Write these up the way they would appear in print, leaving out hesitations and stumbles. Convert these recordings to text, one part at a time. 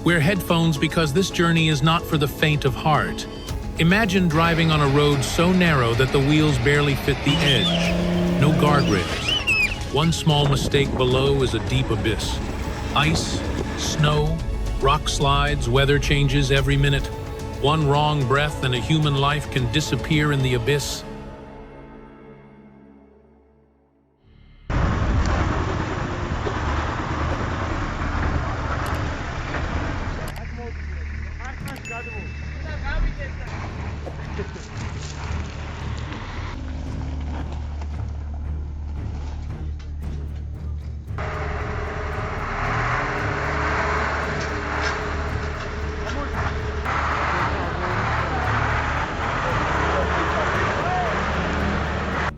Wear headphones because this journey is not for the faint of heart. Imagine driving on a road so narrow that the wheels barely fit the edge. No guardrails. One small mistake below is a deep abyss. Ice, snow, rock slides, weather changes every minute. One wrong breath and a human life can disappear in the abyss.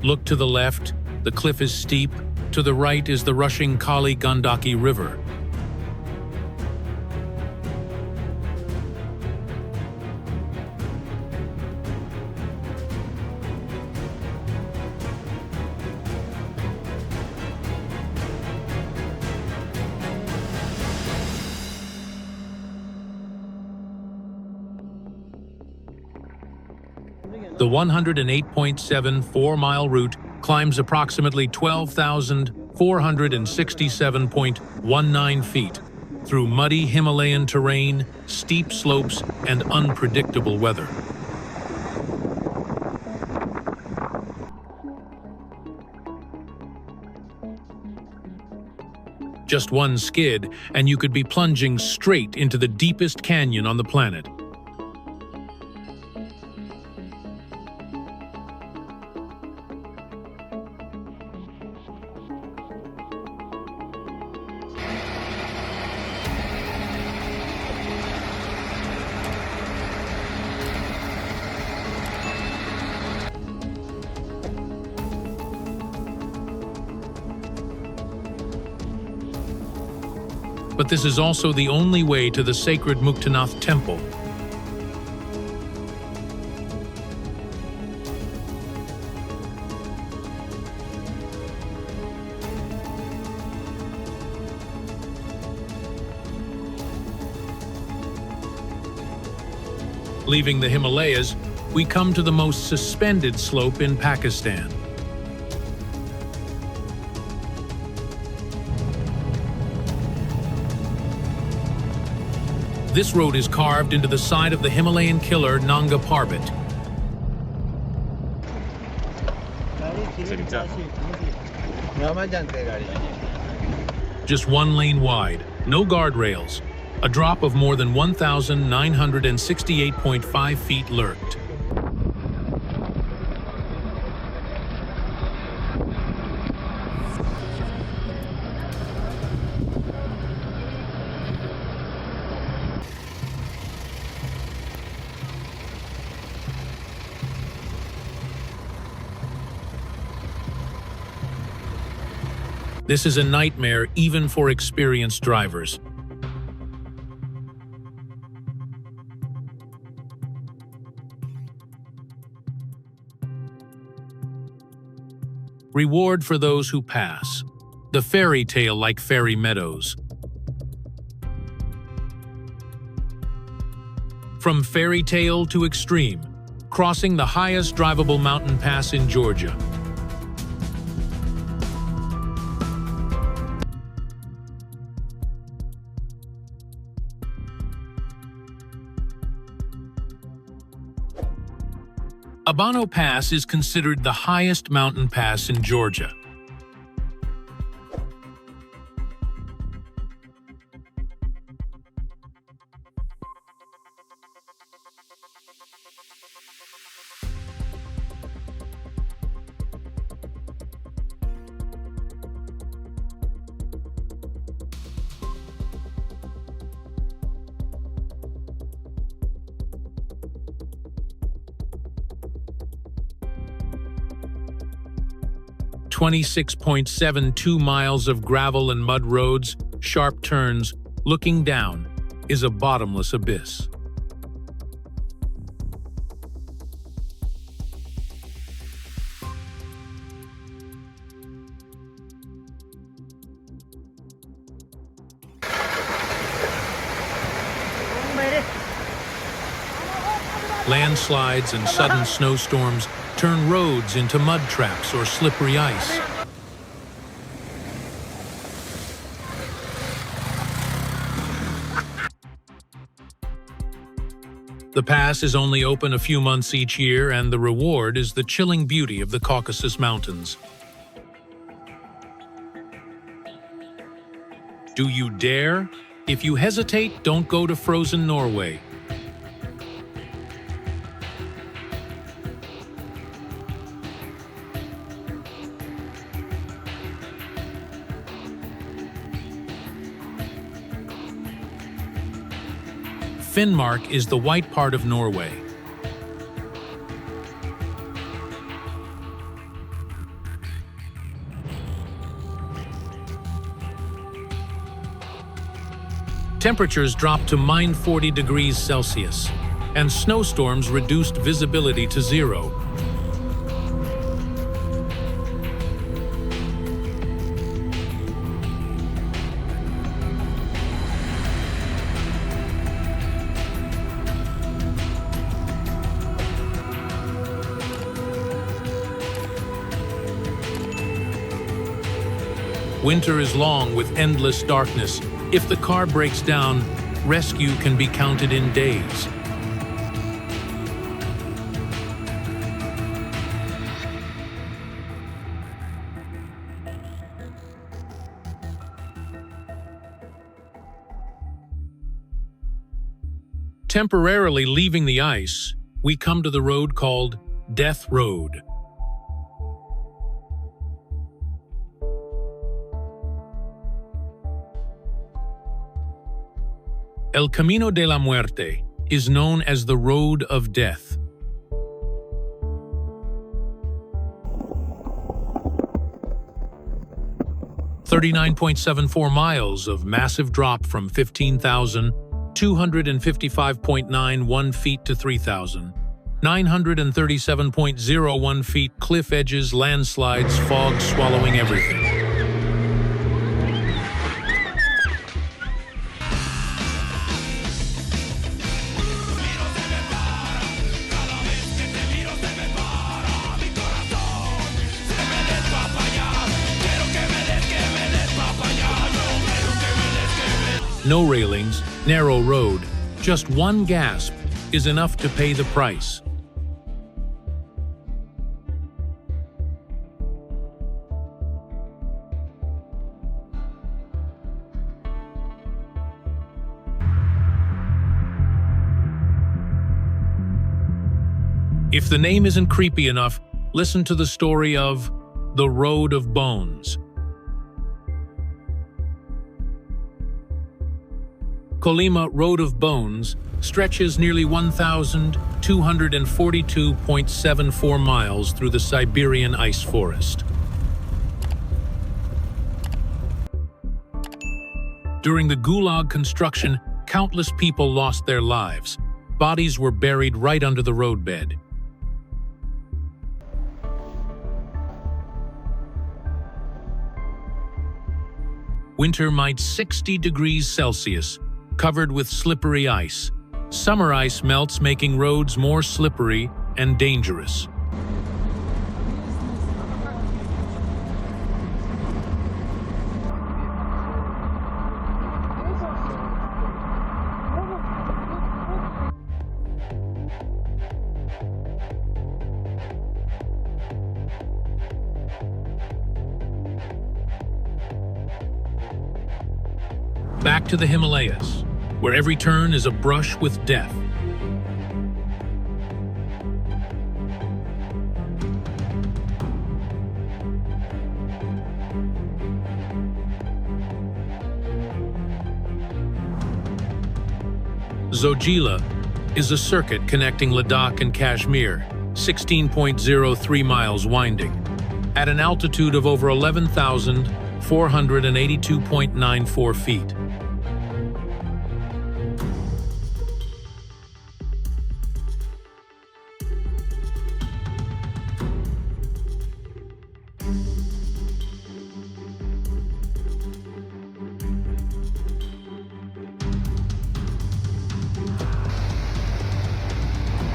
Look to the left, the cliff is steep. To the right is the rushing Kali Gandaki River. The 108.7 4-mile route climbs approximately 12,467.19 feet through muddy Himalayan terrain, steep slopes, and unpredictable weather. Just one skid, and you could be plunging straight into the deepest canyon on the planet. But this is also the only way to the sacred Muktanath temple. Leaving the Himalayas, we come to the most suspended slope in Pakistan. This road is carved into the side of the Himalayan killer Nanga Parbat. Just one lane wide, no guardrails. A drop of more than 1,968.5 feet lurked. This is a nightmare even for experienced drivers. Reward for those who pass. The fairy tale like fairy meadows. From fairy tale to extreme, crossing the highest drivable mountain pass in Georgia. Abano Pass is considered the highest mountain pass in Georgia. .72 miles of gravel and mud roads, sharp turns, looking down, is a bottomless abyss. Landslides and sudden snowstorms turn roads into mud traps or slippery ice. The pass is only open a few months each year, and the reward is the chilling beauty of the Caucasus Mountains. Do you dare? If you hesitate, don't go to frozen Norway. Finnmark is the white part of Norway. Temperatures dropped to -40 degrees Celsius, and snowstorms reduced visibility to zero. Winter is long with endless darkness. If the car breaks down, rescue can be counted in days. Temporarily leaving the ice, we come to the road called Death Road. El Camino de la Muerte is known as the Road of Death. (39.74 miles of massive drop from 15,255.91 feet to 3,937.01 feet, cliff edges, landslides, fog swallowing everything. No railings, narrow road, just one gasp is enough to pay the price. If the name isn't creepy enough, listen to the story of the Road of Bones. Kolyma Road of Bones stretches nearly 1,242.74 miles through the Siberian ice forest. During the Gulag construction, countless people lost their lives. Bodies were buried right under the roadbed. Winter might 60 degrees Celsius, covered with slippery ice. Summer ice melts, making roads more slippery and dangerous. Back to the Himalayas, where every turn is a brush with death. Zojila is a circuit connecting Ladakh and Kashmir, 16.03 miles winding, at an altitude of over 11,482.94 feet.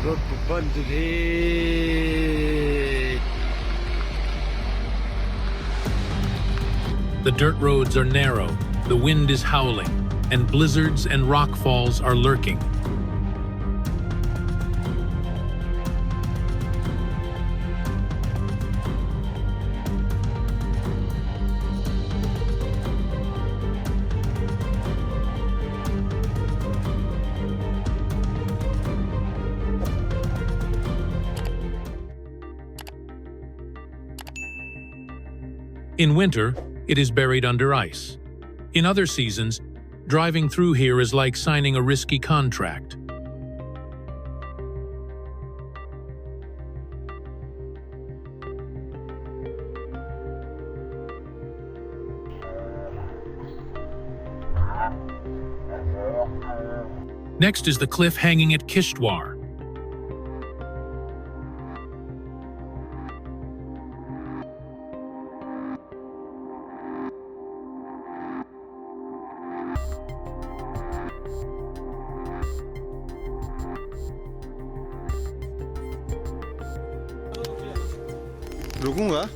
รถปุ๊บปั้นทุเรศ The dirt roads are narrow, the wind is howling, and blizzards and rockfalls are lurking. In winter, it is buried under ice. In other seasons, driving through here is like signing a risky contract. Next is the cliff hanging at Kishtwar. Dukung nggak?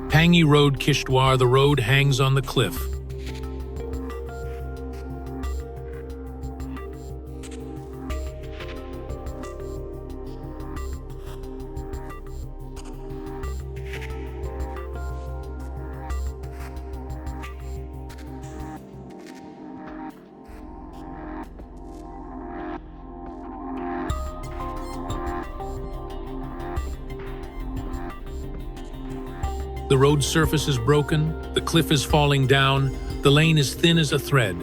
Pangi Road, Kishtwar, the road hangs on the cliff. The road surface is broken, the cliff is falling down, the lane is thin as a thread.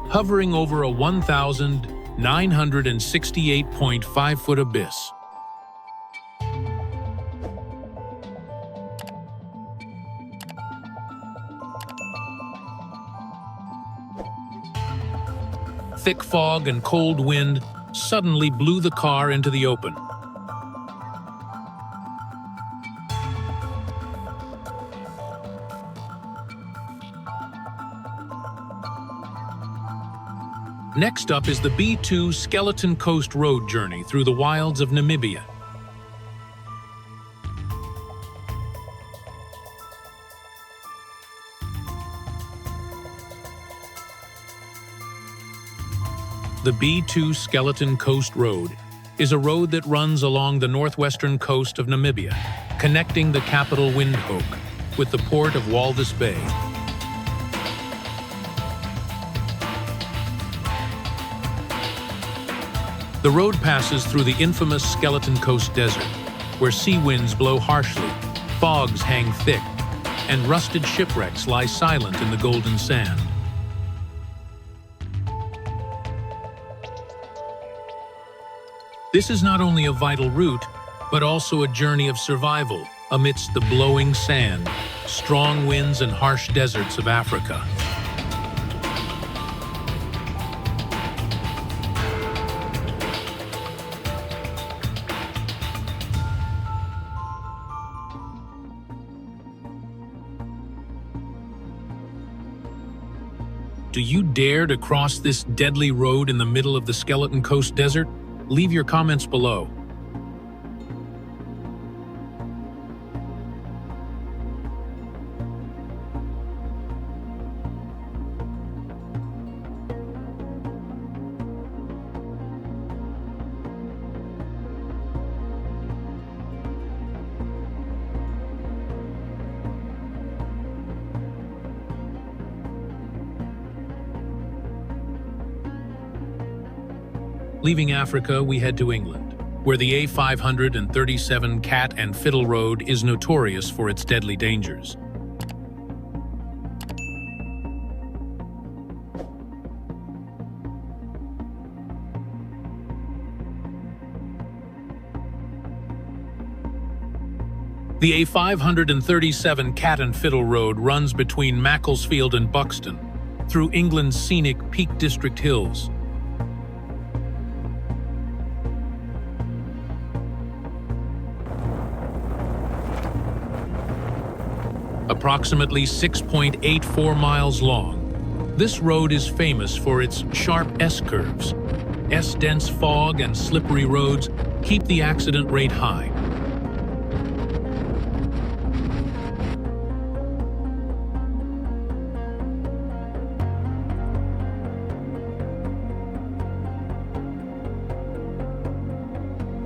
Hovering over a 1,968.5-foot abyss. Thick fog and cold wind suddenly blew the car into the open. Next up is the B2 Skeleton Coast Road journey through the wilds of Namibia. The B2 Skeleton Coast Road is a road that runs along the northwestern coast of Namibia, connecting the capital Windhoek with the port of Walvis Bay. The road passes through the infamous Skeleton Coast Desert, where sea winds blow harshly, fogs hang thick, and rusted shipwrecks lie silent in the golden sand. This is not only a vital route, but also a journey of survival amidst the blowing sand, strong winds, and harsh deserts of Africa. Do you dare to cross this deadly road in the middle of the Skeleton Coast Desert? Leave your comments below. Leaving Africa, we head to England, where the A537 Cat and Fiddle Road is notorious for its deadly dangers. The A537 Cat and Fiddle Road runs between Macclesfield and Buxton, through England's scenic Peak District hills. Approximately 6.84 miles long, this road is famous for its sharp S-curves. S-dense fog and slippery roads keep the accident rate high.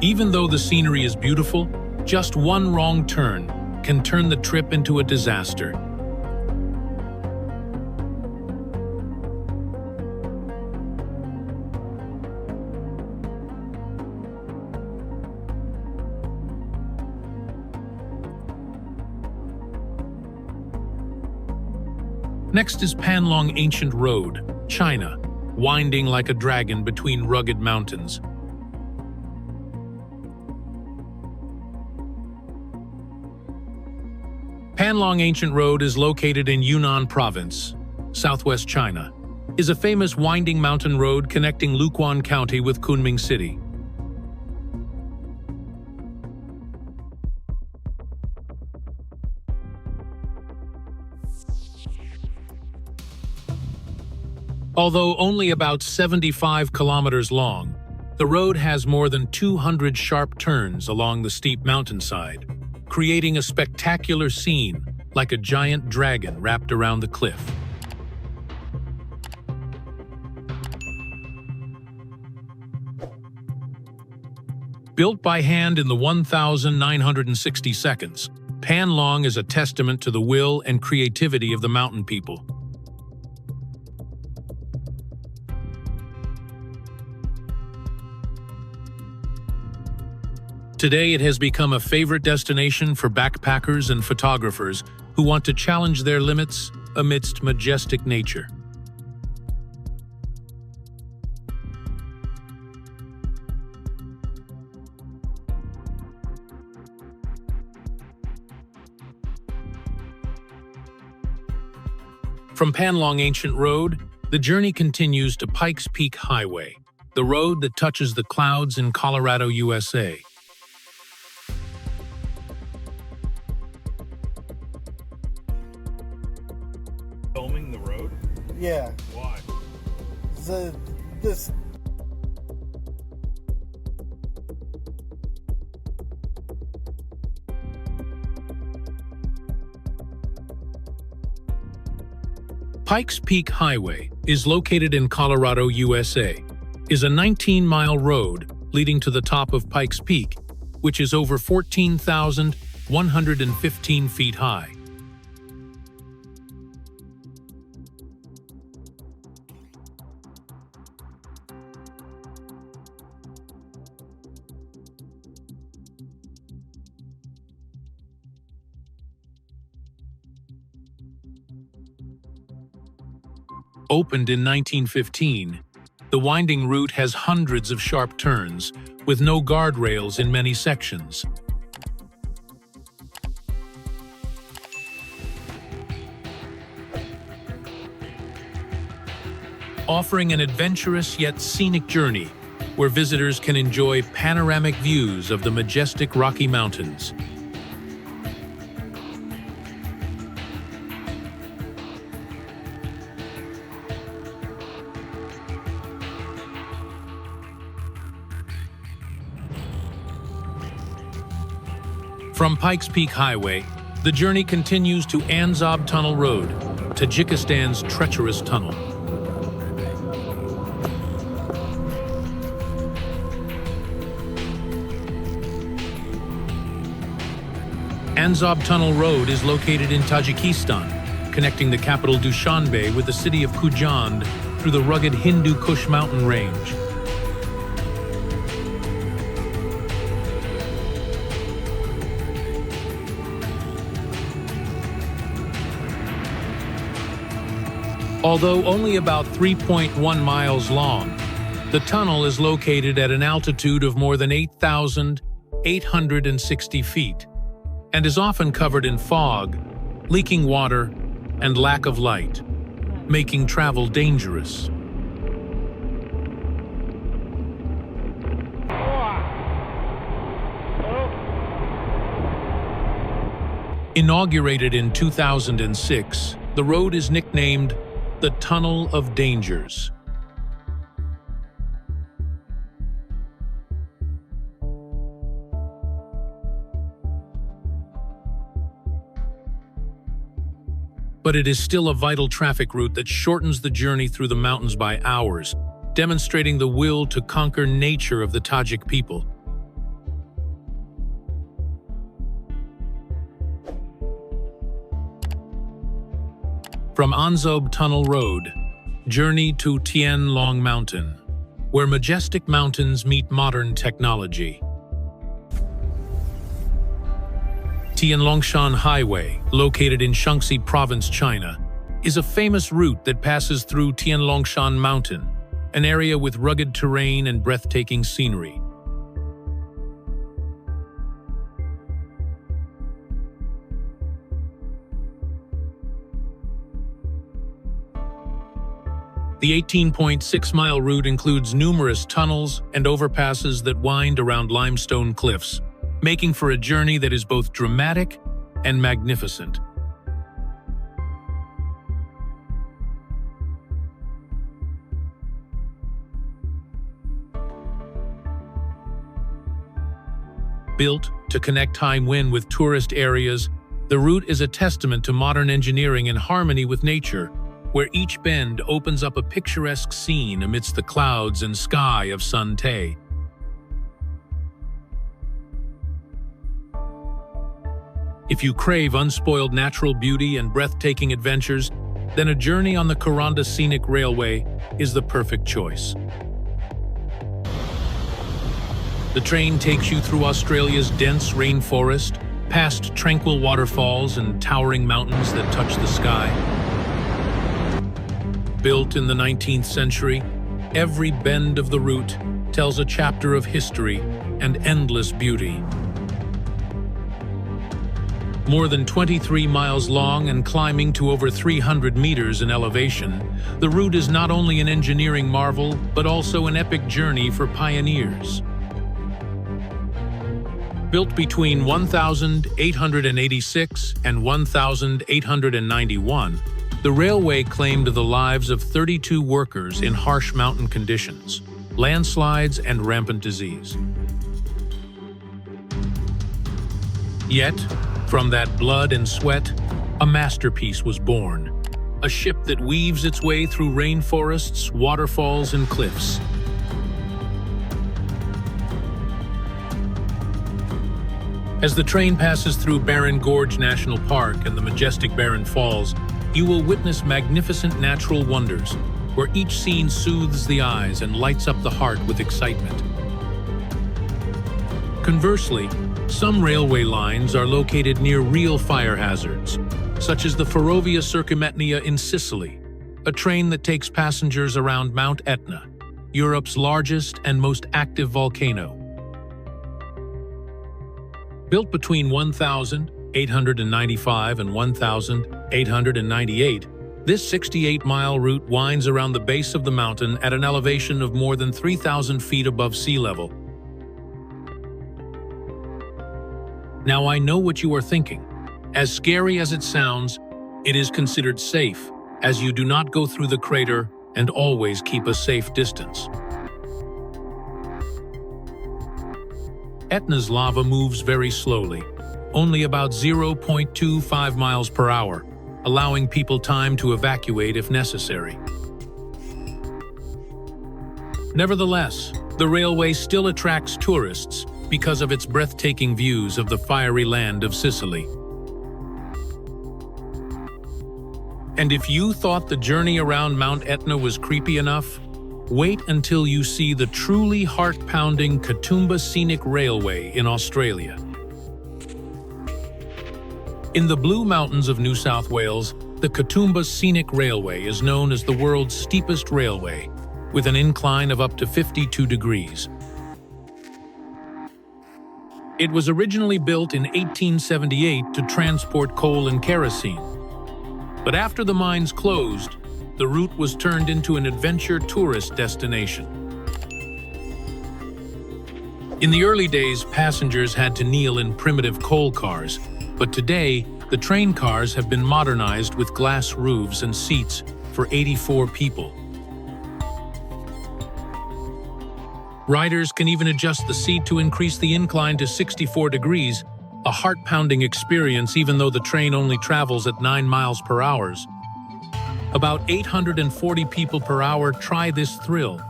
Even though the scenery is beautiful, just one wrong turn can turn the trip into a disaster. Next is Panlong Ancient Road, China, winding like a dragon between rugged mountains. Panlong Ancient Road is located in Yunnan Province, southwest China, is a famous winding mountain road connecting Luquan County with Kunming City. Although only about 75 kilometers long, the road has more than 200 sharp turns along the steep mountainside, creating a spectacular scene like a giant dragon wrapped around the cliff. Built by hand in the 1,960 seconds, Panlong is a testament to the will and creativity of the mountain people. Today, it has become a favorite destination for backpackers and photographers who want to challenge their limits amidst majestic nature. From Panlong Ancient Road, the journey continues to Pikes Peak Highway, the road that touches the clouds in Colorado, USA. Filming the road? Yeah. Why? This Pikes Peak Highway is located in Colorado, USA, is a 19-mile road leading to the top of Pikes Peak, which is over 14,115 feet high. Opened in 1915, the winding route has hundreds of sharp turns, with no guardrails in many sections. Offering an adventurous yet scenic journey, where visitors can enjoy panoramic views of the majestic Rocky Mountains. From Pikes Peak Highway, the journey continues to Anzob Tunnel Road, Tajikistan's treacherous tunnel. Anzob Tunnel Road is located in Tajikistan, connecting the capital Dushanbe with the city of Khujand through the rugged Hindu Kush mountain range. Although only about 3.1 miles long, the tunnel is located at an altitude of more than 8,860 feet. and is often covered in fog, leaking water, and lack of light, making travel dangerous. Inaugurated in 2006, the road is nicknamed the Tunnel of Dangers. But it is still a vital traffic route that shortens the journey through the mountains by hours, demonstrating the will to conquer nature of the Tajik people. From Anzob Tunnel Road, journey to Tian Long Mountain, where majestic mountains meet modern technology. Tianlongshan Highway, located in Shaanxi Province, China, is a famous route that passes through Tianlongshan Mountain, an area with rugged terrain and breathtaking scenery. The 18.6-mile route includes numerous tunnels and overpasses that wind around limestone cliffs, making for a journey that is both dramatic and magnificent. Built to connect Taiwan with tourist areas, the route is a testament to modern engineering in harmony with nature, where each bend opens up a picturesque scene amidst the clouds and sky of Sun Tay. If you crave unspoiled natural beauty and breathtaking adventures, then a journey on the Kuranda Scenic Railway is the perfect choice. The train takes you through Australia's dense rainforest, past tranquil waterfalls and towering mountains that touch the sky. Built in the 19th century, every bend of the route tells a chapter of history and endless beauty. More than 23 miles long and climbing to over 300 meters in elevation, the route is not only an engineering marvel, but also an epic journey for pioneers. Built between 1886 and 1891, the railway claimed the lives of 32 workers in harsh mountain conditions, landslides, and rampant disease. Yet, from that blood and sweat, a masterpiece was born, a ship that weaves its way through rainforests, waterfalls, and cliffs. As the train passes through Barren Gorge National Park and the majestic Barren Falls, you will witness magnificent natural wonders, where each scene soothes the eyes and lights up the heart with excitement. Conversely, some railway lines are located near real fire hazards, such as the Ferrovia Circumetnea in Sicily, a train that takes passengers around Mount Etna, Europe's largest and most active volcano. Built between 1895 and 1898, this 68-mile route winds around the base of the mountain at an elevation of more than 3,000 feet above sea level. Now I know what you are thinking. As scary as it sounds, it is considered safe, as you do not go through the crater and always keep a safe distance. Etna's lava moves very slowly, only about 0.25 miles per hour, allowing people time to evacuate if necessary. Nevertheless, the railway still attracts tourists because of its breathtaking views of the fiery land of Sicily. And if you thought the journey around Mount Etna was creepy enough, wait until you see the truly heart-pounding Katoomba Scenic Railway in Australia. In the Blue Mountains of New South Wales, the Katoomba Scenic Railway is known as the world's steepest railway, with an incline of up to 52 degrees. It was originally built in 1878 to transport coal and kerosene. But after the mines closed, the route was turned into an adventure tourist destination. In the early days, passengers had to kneel in primitive coal cars, but today, the train cars have been modernized with glass roofs and seats for 84 people. Riders can even adjust the seat to increase the incline to 64 degrees, a heart-pounding experience even though the train only travels at 9 miles per hour. About 840 people per hour try this thrill.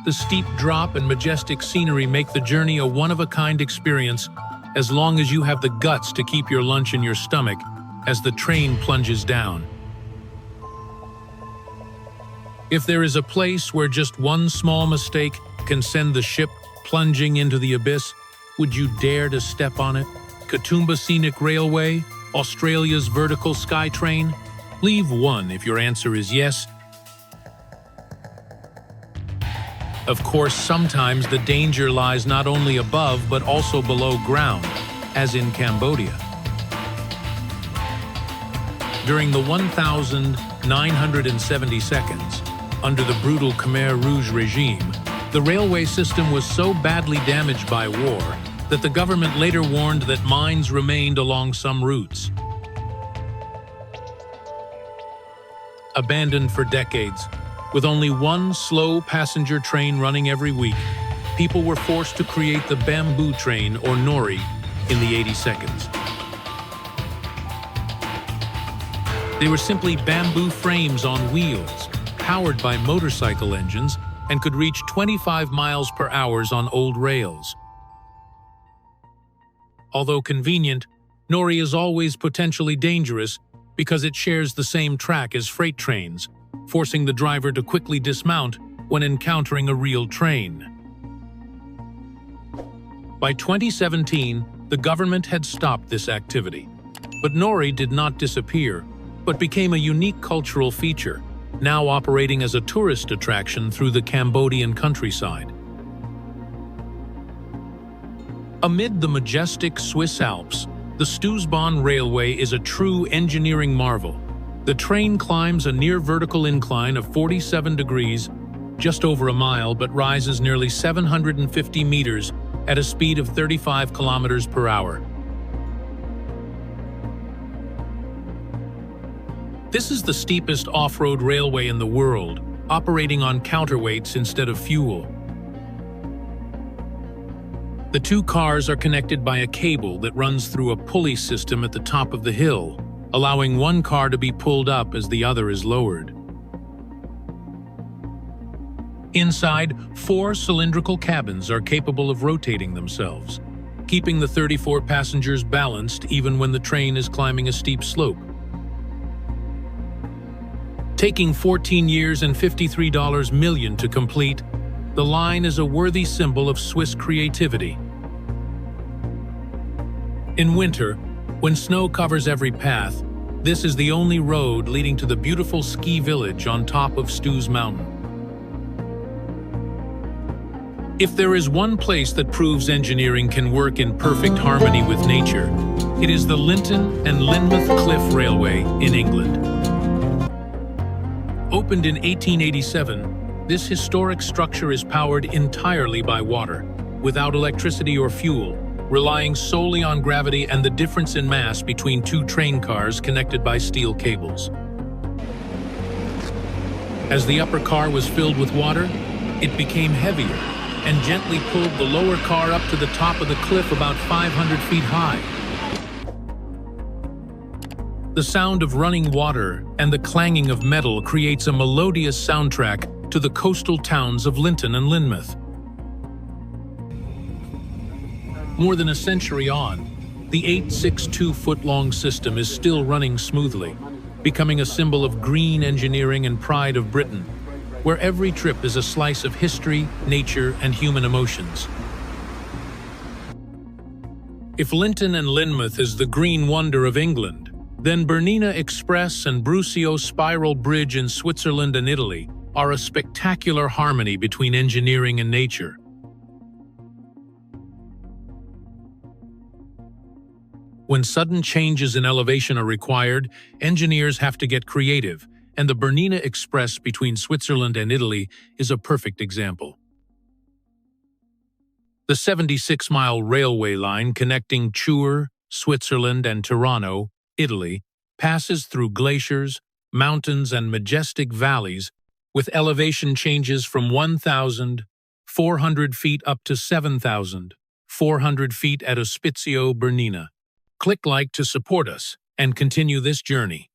The steep drop and majestic scenery make the journey a one-of-a-kind experience, as long as you have the guts to keep your lunch in your stomach as the train plunges down. If there is a place where just one small mistake can send the ship plunging into the abyss, would you dare to step on it? Katoomba Scenic Railway, Australia's vertical sky train? Leave one if your answer is yes. Of course, sometimes the danger lies not only above but also below ground, as in Cambodia. During the 1,970 seconds, under the brutal Khmer Rouge regime, the railway system was so badly damaged by war that the government later warned that mines remained along some routes. Abandoned for decades, with only one slow passenger train running every week, people were forced to create the bamboo train, or nori, in the 80 seconds. They were simply bamboo frames on wheels, powered by motorcycle engines, and could reach 25 miles per hour on old rails. Although convenient, nori is always potentially dangerous because it shares the same track as freight trains, forcing the driver to quickly dismount when encountering a real train. By 2017, the government had stopped this activity. But nori did not disappear, but became a unique cultural feature, now operating as a tourist attraction through the Cambodian countryside. Amid the majestic Swiss Alps, the Stoosbahn Railway is a true engineering marvel. The train climbs a near-vertical incline of 47 degrees, just over a mile, but rises nearly 750 meters at a speed of 35 kilometers per hour. This is the steepest off-road railway in the world, operating on counterweights instead of fuel. The two cars are connected by a cable that runs through a pulley system at the top of the hill, allowing one car to be pulled up as the other is lowered. Inside, 4 cylindrical cabins are capable of rotating themselves, keeping the 34 passengers balanced even when the train is climbing a steep slope. Taking 14 years and $53 million to complete, the line is a worthy symbol of Swiss creativity. In winter, when snow covers every path, this is the only road leading to the beautiful ski village on top of Stoos Mountain. If there is one place that proves engineering can work in perfect harmony with nature, it is the Linton and Lynmouth Cliff Railway in England. Opened in 1887, this historic structure is powered entirely by water, without electricity or fuel, relying solely on gravity and the difference in mass between 2 train cars connected by steel cables. As the upper car was filled with water, it became heavier and gently pulled the lower car up to the top of the cliff about 500 feet high. The sound of running water and the clanging of metal creates a melodious soundtrack to the coastal towns of Linton and Lynmouth. More than a century on, the 862-foot-long system is still running smoothly, becoming a symbol of green engineering and pride of Britain, where every trip is a slice of history, nature, and human emotions. If Linton and Lynmouth is the green wonder of England, then Bernina Express and Brusio Spiral Bridge in Switzerland and Italy are a spectacular harmony between engineering and nature. When sudden changes in elevation are required, engineers have to get creative, and the Bernina Express between Switzerland and Italy is a perfect example. The 76-mile railway line connecting Chur, Switzerland, and Tirano, Italy, passes through glaciers, mountains, and majestic valleys with elevation changes from 1,400 feet up to 7,400 feet at Ospizio Bernina. Click like to support us and continue this journey.